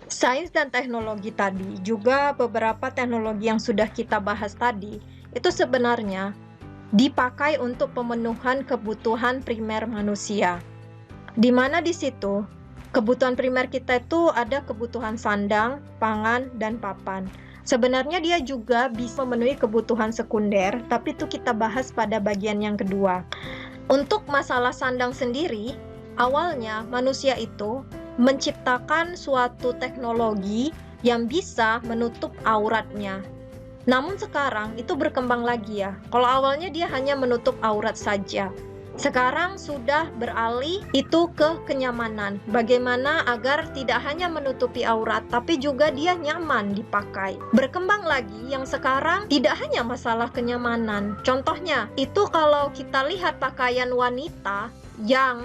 Sains dan teknologi tadi, juga beberapa teknologi yang sudah kita bahas tadi, itu sebenarnya dipakai untuk pemenuhan kebutuhan primer manusia. Di mana di situ kebutuhan primer kita itu ada kebutuhan sandang, pangan, dan papan. Sebenarnya dia juga bisa memenuhi kebutuhan sekunder, tapi itu kita bahas pada bagian yang kedua. Untuk masalah sandang sendiri, awalnya manusia itu menciptakan suatu teknologi yang bisa menutup auratnya. Namun sekarang itu berkembang lagi ya. Kalau awalnya dia hanya menutup aurat saja. Sekarang sudah beralih itu ke kenyamanan. Bagaimana agar tidak hanya menutupi aurat, tapi juga dia nyaman dipakai. Berkembang lagi yang sekarang tidak hanya masalah kenyamanan. Contohnya, itu kalau kita lihat pakaian wanita yang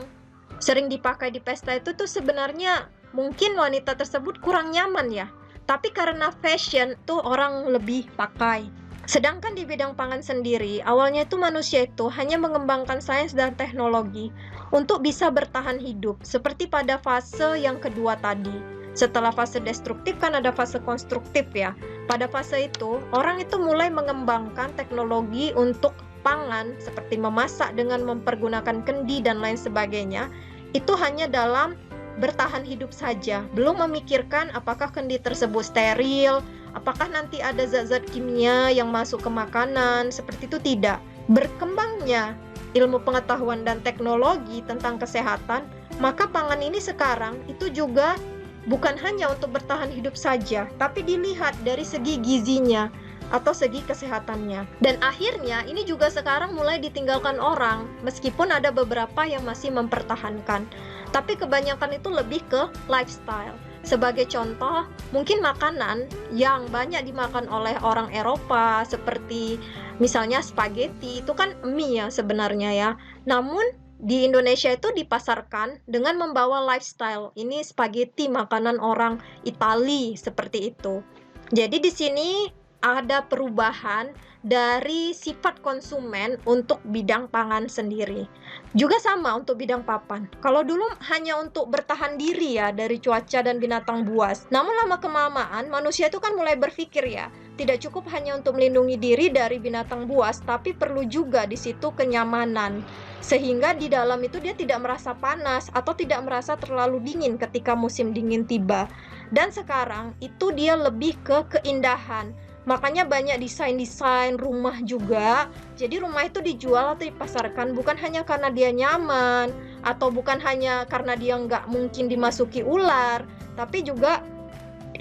sering dipakai di pesta itu tuh sebenarnya mungkin wanita tersebut kurang nyaman ya. Tapi karena fashion tuh orang lebih pakai. Sedangkan di bidang pangan sendiri, awalnya itu manusia itu hanya mengembangkan sains dan teknologi untuk bisa bertahan hidup, seperti pada fase yang kedua tadi. Setelah fase destruktif kan ada fase konstruktif ya. Pada fase itu, orang itu mulai mengembangkan teknologi untuk pangan, seperti memasak dengan mempergunakan kendi dan lain sebagainya, itu hanya dalam bertahan hidup saja, belum memikirkan apakah kendi tersebut steril, apakah nanti ada zat-zat kimia yang masuk ke makanan, seperti itu tidak. Berkembangnya ilmu pengetahuan dan teknologi tentang kesehatan, maka pangan ini sekarang itu juga bukan hanya untuk bertahan hidup saja, tapi dilihat dari segi gizinya atau segi kesehatannya. Dan akhirnya ini juga sekarang mulai ditinggalkan orang, meskipun ada beberapa yang masih mempertahankan. Tapi kebanyakan itu lebih ke lifestyle. Sebagai contoh, mungkin makanan yang banyak dimakan oleh orang Eropa seperti misalnya spaghetti, itu kan mie ya sebenarnya ya. Namun di Indonesia itu dipasarkan dengan membawa lifestyle. Ini spaghetti makanan orang Itali seperti itu. Jadi di sini ada perubahan dari sifat konsumen untuk bidang pangan sendiri. Juga sama untuk bidang papan. Kalau dulu hanya untuk bertahan diri ya dari cuaca dan binatang buas. Namun lama-kelamaan manusia itu kan mulai berpikir ya, tidak cukup hanya untuk melindungi diri dari binatang buas, tapi perlu juga di situ kenyamanan. Sehingga di dalam itu dia tidak merasa panas atau tidak merasa terlalu dingin ketika musim dingin tiba. Dan sekarang itu dia lebih ke keindahan. Makanya banyak desain-desain rumah juga. Jadi rumah itu dijual atau dipasarkan bukan hanya karena dia nyaman, atau bukan hanya karena dia nggak mungkin dimasuki ular, tapi juga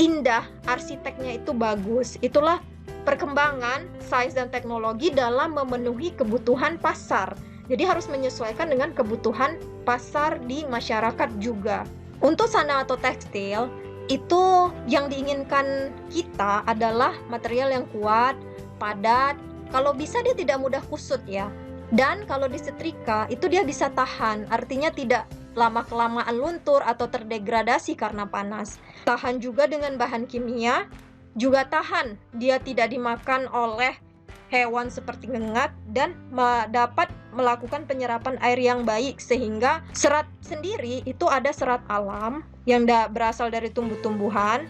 indah, arsiteknya itu bagus. Itulah perkembangan sains dan teknologi dalam memenuhi kebutuhan pasar. Jadi harus menyesuaikan dengan kebutuhan pasar di masyarakat juga. Untuk sandang atau tekstil, itu yang diinginkan kita adalah material yang kuat, padat, kalau bisa dia tidak mudah kusut ya. Dan kalau disetrika itu dia bisa tahan, artinya tidak lama-kelamaan luntur atau terdegradasi karena panas. Tahan juga dengan bahan kimia, juga tahan dia tidak dimakan oleh hewan seperti ngengat, dan dapat melakukan penyerapan air yang baik, sehingga serat sendiri itu ada serat alam yang berasal dari tumbuh-tumbuhan,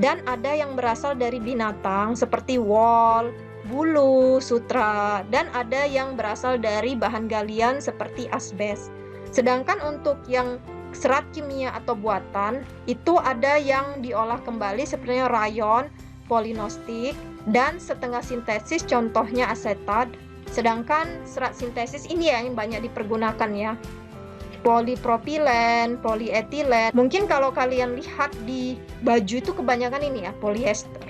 dan ada yang berasal dari binatang seperti wol, bulu, sutra, dan ada yang berasal dari bahan galian seperti asbes. Sedangkan untuk yang serat kimia atau buatan, itu ada yang diolah kembali seperti rayon, polinostik, dan setengah sintesis, contohnya asetat. Sedangkan serat sintesis ini yang banyak dipergunakan ya, polipropilen, polietilen. Mungkin kalau kalian lihat di baju itu kebanyakan ini ya, polyester.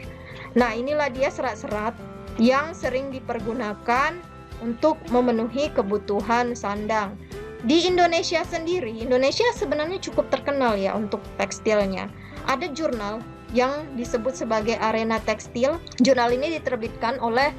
Nah inilah dia serat-serat yang sering dipergunakan untuk memenuhi kebutuhan sandang. Di Indonesia sendiri, Indonesia sebenarnya cukup terkenal ya untuk tekstilnya. Ada jurnal yang disebut sebagai Arena Tekstil. Jurnal ini diterbitkan oleh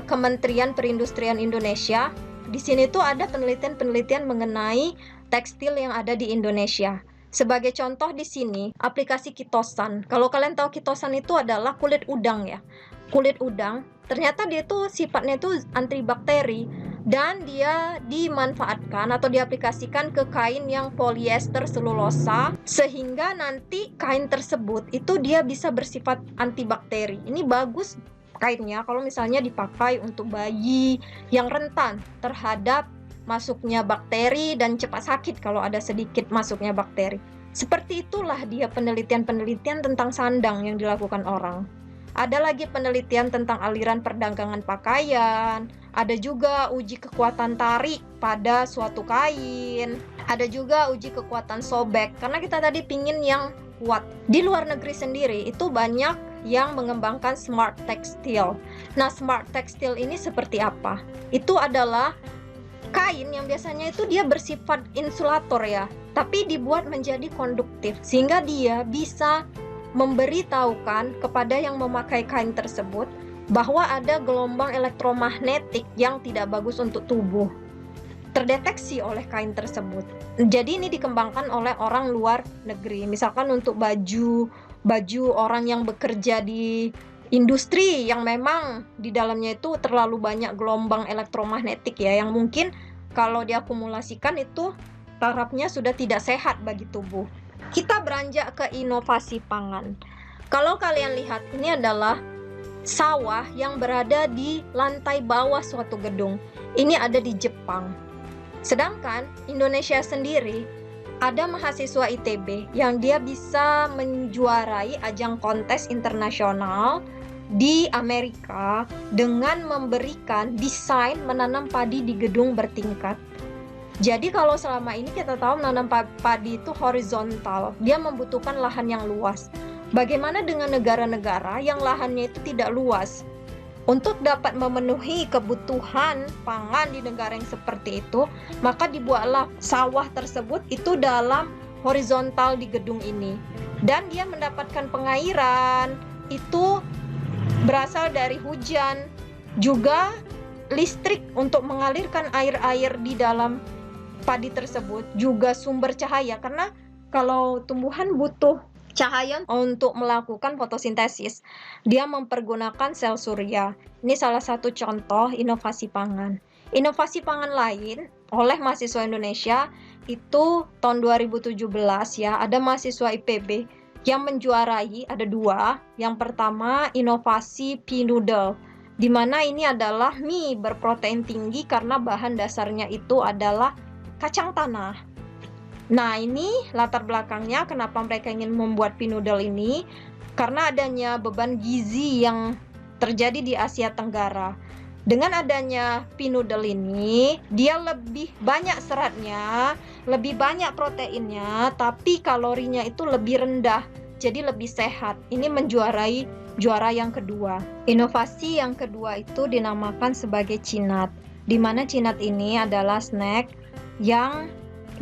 Kementerian Perindustrian Indonesia. Di sini tuh ada penelitian-penelitian mengenai tekstil yang ada di Indonesia. Sebagai contoh di sini, aplikasi kitosan. Kalau kalian tahu kitosan itu adalah kulit udang ya. Kulit udang, ternyata dia tuh sifatnya tuh antibakteri. dan dia dimanfaatkan atau diaplikasikan ke kain yang polyester selulosa, sehingga nanti kain tersebut itu dia bisa bersifat antibakteri. Ini bagus kainnya kalau misalnya dipakai untuk bayi yang rentan terhadap masuknya bakteri dan cepat sakit kalau ada sedikit masuknya bakteri. Seperti itulah dia penelitian-penelitian tentang sandang yang dilakukan orang. Ada lagi penelitian tentang aliran perdagangan pakaian, ada juga uji kekuatan tarik pada suatu kain, ada juga uji kekuatan sobek, karena kita tadi pingin yang kuat. Di luar negeri sendiri itu banyak yang mengembangkan smart textile. Nah, smart textile ini seperti apa? Itu adalah kain yang biasanya itu dia bersifat insulator ya, tapi dibuat menjadi konduktif, sehingga dia bisa memberitahukan kepada yang memakai kain tersebut bahwa ada gelombang elektromagnetik yang tidak bagus untuk tubuh terdeteksi oleh kain tersebut. Jadi ini dikembangkan oleh orang luar negeri, misalkan untuk baju orang yang bekerja di industri yang memang di dalamnya itu terlalu banyak gelombang elektromagnetik ya, yang mungkin kalau diakumulasikan itu tarafnya sudah tidak sehat bagi tubuh. Kita beranjak ke inovasi pangan. Kalau kalian lihat, ini adalah sawah yang berada di lantai bawah suatu gedung. Ini ada di Jepang. Sedangkan Indonesia sendiri ada mahasiswa ITB yang dia bisa menjuarai ajang kontes internasional di Amerika dengan memberikan desain menanam padi di gedung bertingkat. Jadi kalau selama ini kita tahu menanam padi itu horizontal, dia membutuhkan lahan yang luas. Bagaimana dengan negara-negara yang lahannya itu tidak luas? Untuk dapat memenuhi kebutuhan pangan di negara yang seperti itu, maka dibuatlah sawah tersebut itu dalam horizontal di gedung ini. Dan dia mendapatkan pengairan, itu berasal dari hujan, juga listrik untuk mengalirkan air-air di dalam padi tersebut, juga sumber cahaya, karena kalau tumbuhan butuh cahaya untuk melakukan fotosintesis, dia mempergunakan sel surya. Ini salah satu contoh inovasi pangan. Inovasi pangan lain oleh mahasiswa Indonesia itu tahun 2017 ya, ada mahasiswa IPB yang menjuarai, ada dua. Yang pertama inovasi pea noodle, di mana ini adalah mie berprotein tinggi karena bahan dasarnya itu adalah kacang tanah. Nah, ini latar belakangnya kenapa mereka ingin membuat pea noodle ini, karena adanya beban gizi yang terjadi di Asia Tenggara. Dengan adanya pea noodle ini, dia lebih banyak seratnya, lebih banyak proteinnya, tapi kalorinya itu lebih rendah, jadi lebih sehat. Ini menjuarai juara yang kedua. Inovasi yang kedua itu dinamakan sebagai cinat, di mana cinat ini adalah snack yang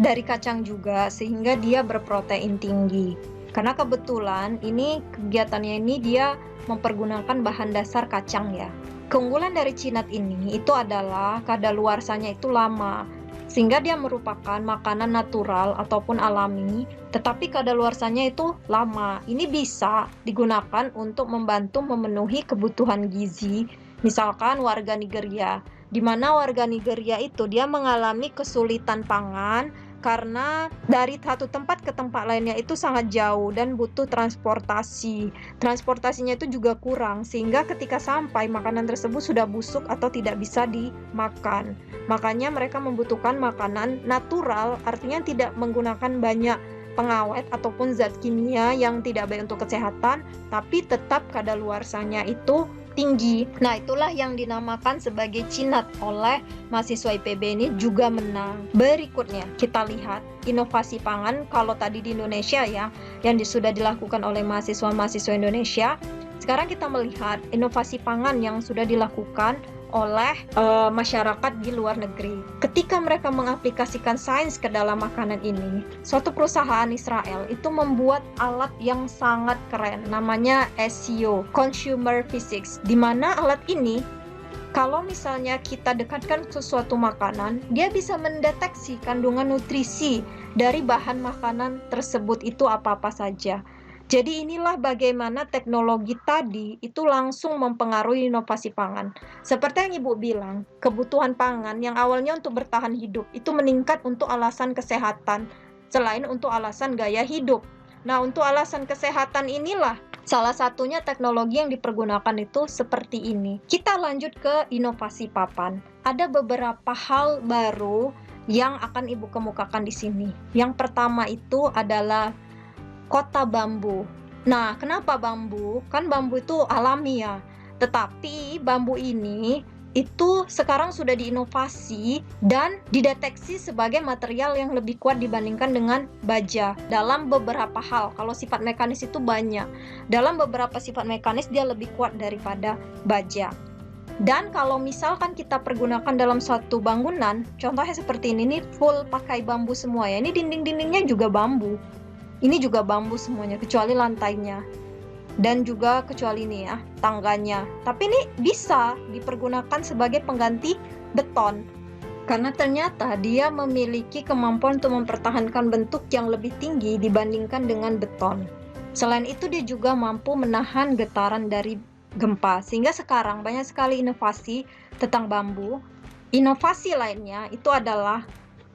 dari kacang juga, sehingga dia berprotein tinggi. Karena kebetulan ini kegiatannya ini dia mempergunakan bahan dasar kacang ya. Keunggulan dari cinat ini itu adalah kadaluarsanya itu lama, sehingga dia merupakan makanan natural ataupun alami, tetapi kadaluarsanya itu lama. Ini bisa digunakan untuk membantu memenuhi kebutuhan gizi, misalkan warga Nigeria, di mana warga Nigeria itu dia mengalami kesulitan pangan karena dari satu tempat ke tempat lainnya itu sangat jauh dan butuh transportasi. Transportasinya itu juga kurang, sehingga ketika sampai makanan tersebut sudah busuk atau tidak bisa dimakan. Makanya mereka membutuhkan makanan natural, artinya tidak menggunakan banyak pengawet ataupun zat kimia yang tidak baik untuk kesehatan, tapi tetap kadaluarsanya itu tinggi. Nah, itulah yang dinamakan sebagai cinat oleh mahasiswa IPB ini juga menang. Berikutnya kita lihat inovasi pangan. Kalau tadi di Indonesia ya, yang sudah dilakukan oleh mahasiswa-mahasiswa Indonesia, sekarang kita melihat inovasi pangan yang sudah dilakukan oleh masyarakat di luar negeri. Ketika mereka mengaplikasikan sains ke dalam makanan ini, suatu perusahaan Israel itu membuat alat yang sangat keren, namanya SEO, Consumer Physics, di mana alat ini kalau misalnya kita dekatkan sesuatu makanan, dia bisa mendeteksi kandungan nutrisi dari bahan makanan tersebut itu apa-apa saja. Jadi inilah bagaimana teknologi tadi itu langsung mempengaruhi inovasi pangan. Seperti yang Ibu bilang, kebutuhan pangan yang awalnya untuk bertahan hidup itu meningkat untuk alasan kesehatan, selain untuk alasan gaya hidup. Nah, untuk alasan kesehatan inilah salah satunya teknologi yang dipergunakan itu seperti ini. Kita lanjut ke inovasi papan. Ada beberapa hal baru yang akan Ibu kemukakan di sini. Yang pertama itu adalah kota bambu. Nah, kenapa bambu? Kan bambu itu alami ya. Tetapi bambu ini itu sekarang sudah diinovasi dan dideteksi sebagai material yang lebih kuat dibandingkan dengan baja dalam beberapa hal. Kalau sifat mekanis itu banyak. Dalam beberapa sifat mekanis dia lebih kuat daripada baja. Dan kalau misalkan kita pergunakan dalam suatu bangunan, contohnya seperti ini full pakai bambu semua ya. Ini dinding-dindingnya juga bambu. Ini juga bambu semuanya, kecuali lantainya. Dan juga kecuali ini ya, tangganya. Tapi ini bisa dipergunakan sebagai pengganti beton. Karena ternyata dia memiliki kemampuan untuk mempertahankan bentuk yang lebih tinggi dibandingkan dengan beton. Selain itu dia juga mampu menahan getaran dari gempa. Sehingga sekarang banyak sekali inovasi tentang bambu. Inovasi lainnya itu adalah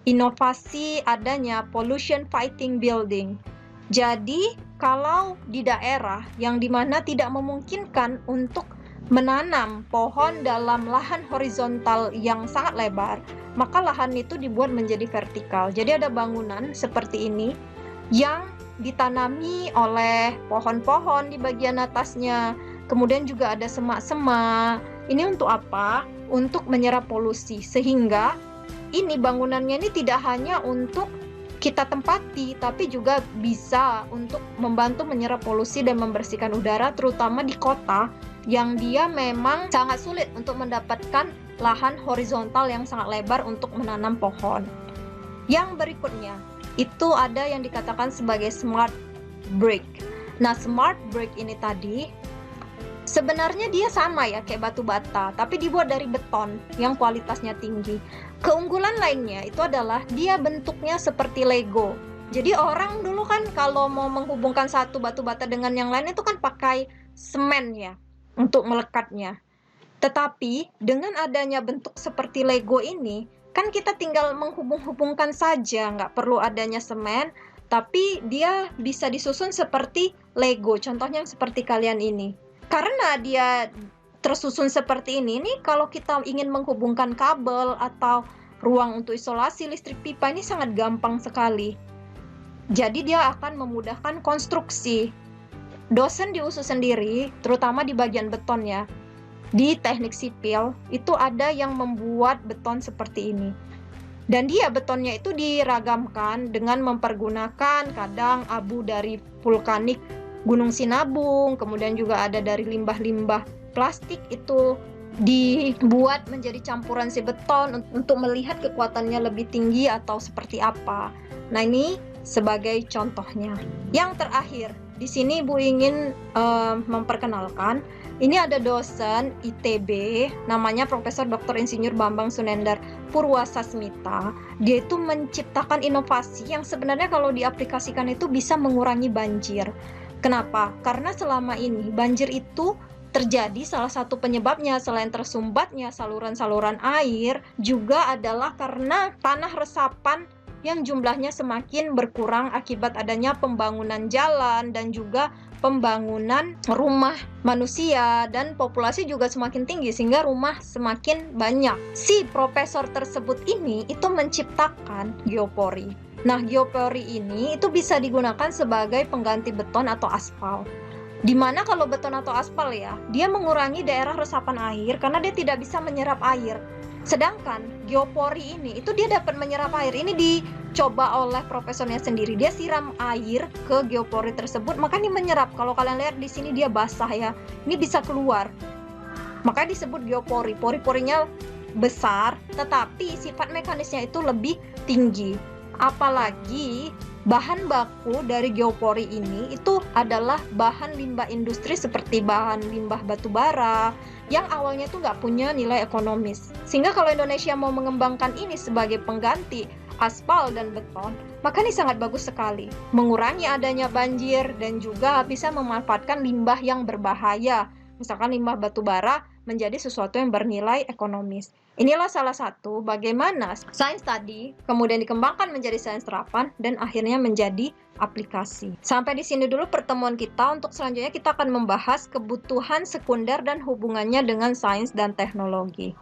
inovasi adanya pollution fighting building. Jadi, kalau di daerah yang dimana tidak memungkinkan untuk menanam pohon dalam lahan horizontal yang sangat lebar, maka lahan itu dibuat menjadi vertikal. Jadi ada bangunan seperti ini yang ditanami oleh pohon-pohon di bagian atasnya. Kemudian juga ada semak-semak. Ini untuk apa? Untuk menyerap polusi. Sehingga ini bangunannya ini tidak hanya untuk kita tempati, tapi juga bisa untuk membantu menyerap polusi dan membersihkan udara, terutama di kota yang dia memang sangat sulit untuk mendapatkan lahan horizontal yang sangat lebar untuk menanam pohon. Yang berikutnya, itu ada yang dikatakan sebagai smart brick. Nah, smart brick ini tadi sebenarnya dia sama ya kayak batu bata, tapi dibuat dari beton yang kualitasnya tinggi. Keunggulan lainnya itu adalah dia bentuknya seperti Lego. Jadi orang dulu kan kalau mau menghubungkan satu batu bata dengan yang lain itu kan pakai semen ya untuk melekatnya. Tetapi dengan adanya bentuk seperti Lego ini, kan kita tinggal menghubung-hubungkan saja, nggak perlu adanya semen, tapi dia bisa disusun seperti Lego. Contohnya seperti kalian ini. Karena dia tersusun seperti ini kalau kita ingin menghubungkan kabel atau ruang untuk isolasi listrik pipa ini sangat gampang sekali. Jadi dia akan memudahkan konstruksi. Dosen di USU sendiri, terutama di bagian beton ya, di teknik sipil, itu ada yang membuat beton seperti ini. Dan dia betonnya itu diragamkan dengan mempergunakan kadang abu dari vulkanik Gunung Sinabung, kemudian juga ada dari limbah-limbah plastik itu dibuat menjadi campuran si beton untuk melihat kekuatannya lebih tinggi atau seperti apa. Nah, ini sebagai contohnya. Yang terakhir, di sini Ibu ingin memperkenalkan, ini ada dosen ITB, namanya Profesor Dr. Insinyur Bambang Sunendar Purwasasmita. Dia itu menciptakan inovasi yang sebenarnya kalau diaplikasikan itu bisa mengurangi banjir. Kenapa? Karena selama ini banjir itu terjadi salah satu penyebabnya selain tersumbatnya saluran-saluran air juga adalah karena tanah resapan yang jumlahnya semakin berkurang akibat adanya pembangunan jalan dan juga pembangunan rumah manusia dan populasi juga semakin tinggi sehingga rumah semakin banyak. Si profesor tersebut ini itu menciptakan geopori. Nah, geopori ini itu bisa digunakan sebagai pengganti beton atau aspal. Dimana kalau beton atau aspal ya, dia mengurangi daerah resapan air karena dia tidak bisa menyerap air. Sedangkan geopori ini itu dia dapat menyerap air. Ini dicoba oleh profesornya sendiri. Dia siram air ke geopori tersebut, maka ini menyerap. Kalau kalian lihat di sini dia basah ya. Ini bisa keluar. Maka disebut geopori. Pori-porinya besar, tetapi sifat mekanisnya itu lebih tinggi. Apalagi bahan baku dari geopori ini itu adalah bahan limbah industri seperti bahan limbah batu bara yang awalnya itu nggak punya nilai ekonomis. Sehingga kalau Indonesia mau mengembangkan ini sebagai pengganti aspal dan beton, maka ini sangat bagus sekali. Mengurangi adanya banjir dan juga bisa memanfaatkan limbah yang berbahaya. Misalkan limbah batu bara menjadi sesuatu yang bernilai ekonomis. Inilah salah satu bagaimana sains tadi kemudian dikembangkan menjadi sains terapan dan akhirnya menjadi aplikasi. Sampai di sini dulu pertemuan kita. Untuk selanjutnya kita akan membahas kebutuhan sekunder dan hubungannya dengan sains dan teknologi.